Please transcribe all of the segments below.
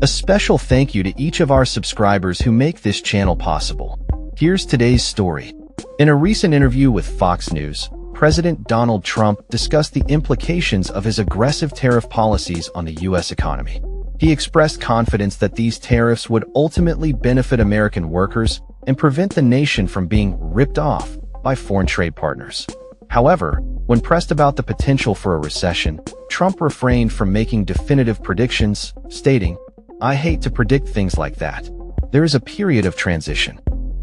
A special thank you to each of our subscribers who make this channel possible. Here's today's story. In a recent interview with Fox News, President Donald Trump discussed the implications of his aggressive tariff policies on the U.S. economy. He expressed confidence that these tariffs would ultimately benefit American workers and prevent the nation from being ripped off by foreign trade partners. However, when pressed about the potential for a recession, Trump refrained from making definitive predictions, stating, "I hate to predict things like that. There is a period of transition."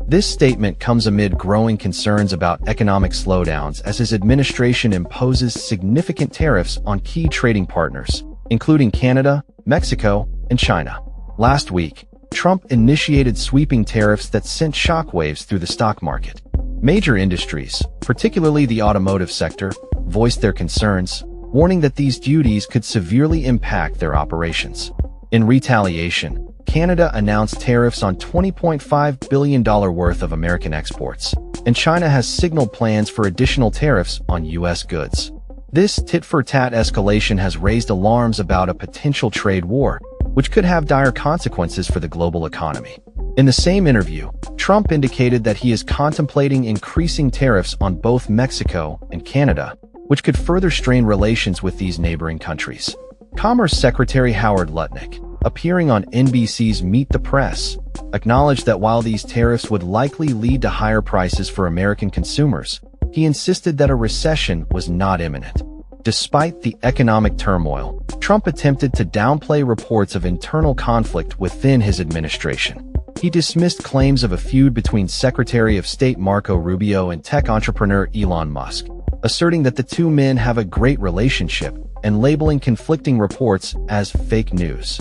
This statement comes amid growing concerns about economic slowdowns as his administration imposes significant tariffs on key trading partners, including Canada, Mexico, and China. Last week, Trump initiated sweeping tariffs that sent shockwaves through the stock market. Major industries, particularly the automotive sector, voiced their concerns, warning that these duties could severely impact their operations. In retaliation, Canada announced tariffs on $20.5 billion worth of American exports, and China has signaled plans for additional tariffs on U.S. goods. This tit-for-tat escalation has raised alarms about a potential trade war, which could have dire consequences for the global economy. In the same interview, Trump indicated that he is contemplating increasing tariffs on both Mexico and Canada, which could further strain relations with these neighboring countries. Commerce Secretary Howard Lutnick, appearing on NBC's Meet the Press, acknowledged that while these tariffs would likely lead to higher prices for American consumers, he insisted that a recession was not imminent. Despite the economic turmoil, Trump attempted to downplay reports of internal conflict within his administration. He dismissed claims of a feud between Secretary of State Marco Rubio and tech entrepreneur Elon Musk, asserting that the two men have a great relationship and labeling conflicting reports as fake news.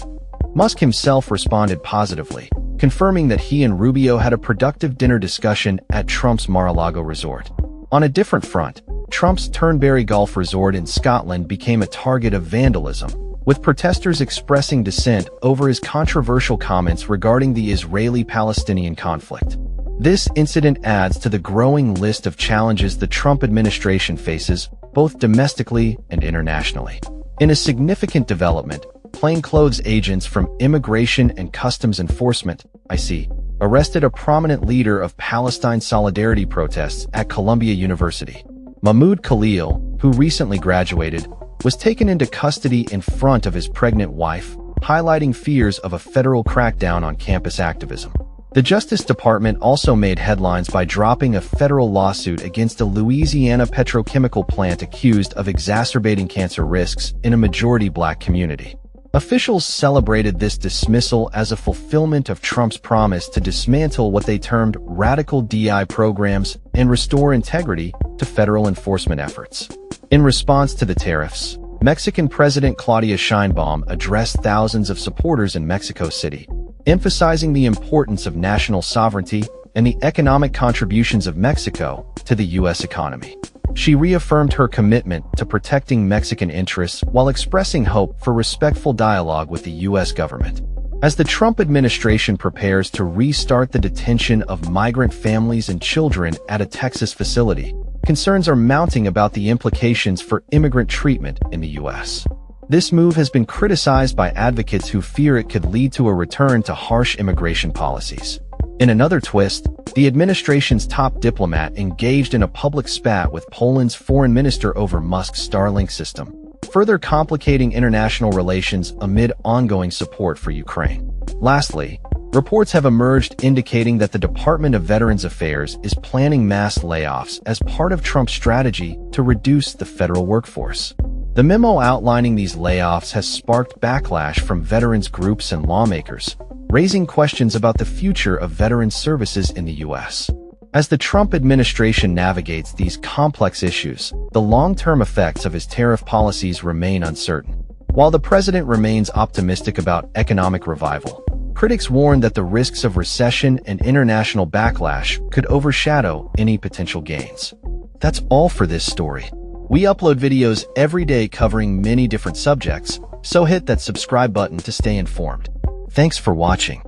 Musk himself responded positively, confirming that he and Rubio had a productive dinner discussion at Trump's Mar-a-Lago resort. On a different front, Trump's Turnberry Golf Resort in Scotland became a target of vandalism, with protesters expressing dissent over his controversial comments regarding the Israeli-Palestinian conflict. This incident adds to the growing list of challenges the Trump administration faces, both domestically and internationally. In a significant development, plainclothes agents from Immigration and Customs Enforcement, ICE, arrested a prominent leader of Palestine solidarity protests at Columbia University. Mahmoud Khalil, who recently graduated, was taken into custody in front of his pregnant wife, highlighting fears of a federal crackdown on campus activism. The Justice Department also made headlines by dropping a federal lawsuit against a Louisiana petrochemical plant accused of exacerbating cancer risks in a majority black community. Officials celebrated this dismissal as a fulfillment of Trump's promise to dismantle what they termed radical DI programs and restore integrity to federal enforcement efforts. In response to the tariffs, Mexican President Claudia Sheinbaum addressed thousands of supporters in Mexico City, emphasizing the importance of national sovereignty and the economic contributions of Mexico to the U.S. economy. She reaffirmed her commitment to protecting Mexican interests while expressing hope for respectful dialogue with the U.S. government. As the Trump administration prepares to restart the detention of migrant families and children at a Texas facility, concerns are mounting about the implications for immigrant treatment in the U.S. This move has been criticized by advocates who fear it could lead to a return to harsh immigration policies. In another twist, the administration's top diplomat engaged in a public spat with Poland's foreign minister over Musk's Starlink system, further complicating international relations amid ongoing support for Ukraine. Lastly, reports have emerged indicating that the Department of Veterans Affairs is planning mass layoffs as part of Trump's strategy to reduce the federal workforce. The memo outlining these layoffs has sparked backlash from veterans groups and lawmakers, raising questions about the future of veterans services in the U.S. As the Trump administration navigates these complex issues, the long-term effects of his tariff policies remain uncertain. While the president remains optimistic about economic revival, critics warn that the risks of recession and international backlash could overshadow any potential gains. That's all for this story. We upload videos every day covering many different subjects, so hit that subscribe button to stay informed. Thanks for watching.